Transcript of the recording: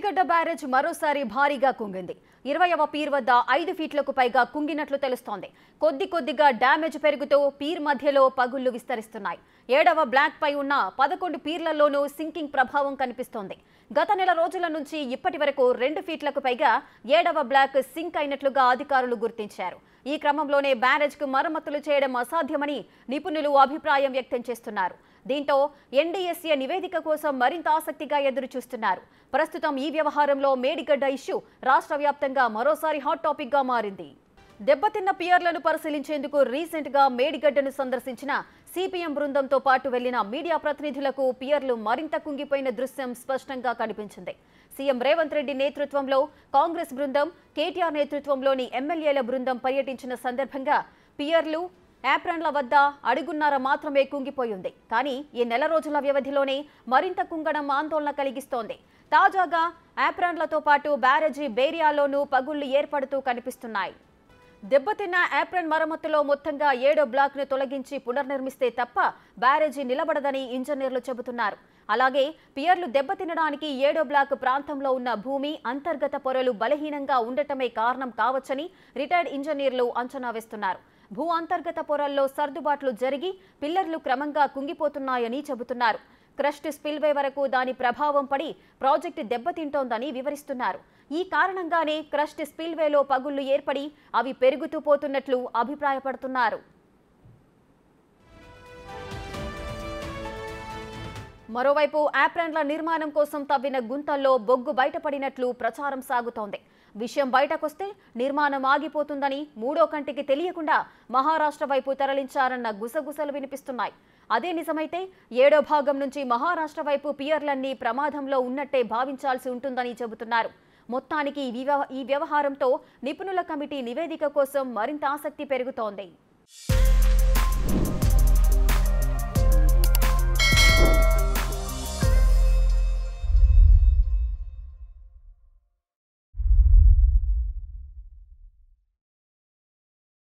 Medigadda barrage మరోసారి భారీగా కుంగింది. 20వ peer వద్ద 5 ఫీట్లకు పైగా కుంగినట్లు తెలుస్తోంది. కొద్దిగా డ్యామేజ్ పెరుగుతూ పీర్ మధ్యలో పగుళ్లు విస్తరిస్తున్నాయి. 7వ బ్లాక్ పై ఉన్న 11 పీర్లలోనూ సింకింగ్ ప్రభావం కనిపిస్తోంది. గత నెల రోజుల నుంచి ఇప్పటి వరకు 2 ఫీట్లకు పైగా 7వ బ్లాక్ సింక్ అయినట్లుగా అధికారులు గుర్తించారు. ఈ క్రమంలోనే బ్యారేజ్కు మరమ్మతులు చేయడం అసాధ్యమని నిపుణులు అభిప్రాయం వ్యక్తం చేస్తున్నారు. దీంతో ఎన్డీఎస్ఏ నివేదిక కోసం మరింత ఆసక్తిగా ఎదురు చూస్తున్నారు. ప్రస్తుతం ఈ వ్యవహారంలో మేడిగడ్డ ఇష్యూ రాష్ట్ర వ్యాప్తంగా మరోసారి హాట్ టాపిక్ గా మారింది. దెబ్బతిన్న పియర్లను పరిశీలించేందుకు రీసెంట్ గా మేడిగడ్డను సందర్శించిన సిపిఎం బృందంతో పాటు వెళ్లిన మీడియా ప్రతినిధులకు పియర్లు మరింత కుంగిపోయిన దృశ్యం స్పష్టంగా కనిపించింది. సీఎం రేవంత్ రెడ్డి నేతృత్వంలో కాంగ్రెస్ బృందం, కేటీఆర్ నేతృత్వంలోని ఎమ్మెల్యేల బృందం పర్యటించిన సందర్భంగా పియర్లు, యాప్రన్ల వద్ద అడుగున్నర మాత్రమే కుంగిపోయింది. కానీ ఈ నెల రోజుల వ్యవధిలోనే మరింత కుంగడం ఆందోళన కలిగిస్తోంది. తాజాగా యాప్రన్లతో పాటు బ్యారేజీ బేరియాలోనూ పగుళ్లు ఏర్పడుతూ కనిపిస్తున్నాయి. దెబ్బతిన్న యాప్రన్ మరమ్మతులో మొత్తంగా 7వ బ్లాక్ను తొలగించి పునర్నిర్మిస్తే తప్ప బ్యారేజీ నిలబడదని ఇంజనీర్లు చెబుతున్నారు. అలాగే పియర్లు దెబ్బతినడానికి 7వ బ్లాక్ ప్రాంతంలో ఉన్న భూమి, అంతర్గత పొరలు బలహీనంగా ఉండటమే కారణం కావచ్చని రిటైర్డ్ ఇంజనీర్లు అంచనా వేస్తున్నారు. భూ అంతర్గత పొరల్లో సర్దుబాట్లు జరిగి పిల్లర్లు క్రమంగా కుంగిపోతున్నాయని చెబుతున్నారు. క్రస్ట్ స్పిల్వే వరకు దాని ప్రభావం పడి ప్రాజెక్టు దెబ్బతింటోందని వివరిస్తున్నారు. ఈ కారణంగానే క్రస్ట్ స్పిల్వేలో పగుళ్లు ఏర్పడి అవి పెరుగుతూ పోతున్నట్లు అభిప్రాయపడుతున్నారు. మరోవైపు యాప్రన్ల నిర్మాణం కోసం తవ్విన గుంతల్లో బొగ్గు బయటపడినట్లు ప్రచారం సాగుతోంది. విషయం బయటకొస్తే నిర్మాణం ఆగిపోతుందని, మూడో కంటికి తెలియకుండా మహారాష్ట్ర వైపు తరలించారన్న గుసగుసలు వినిపిస్తున్నాయి. అదే నిజమైతే 7వ భాగం నుంచి మహారాష్ట్ర వైపు పియర్లన్నీ ప్రమాదంలో ఉన్నట్టే భావించాల్సి ఉంటుందని చెబుతున్నారు. మొత్తానికి ఈ వ్యవహారంతో నిపుణుల కమిటీ నివేదిక కోసం మరింత ఆసక్తి పెరుగుతోంది.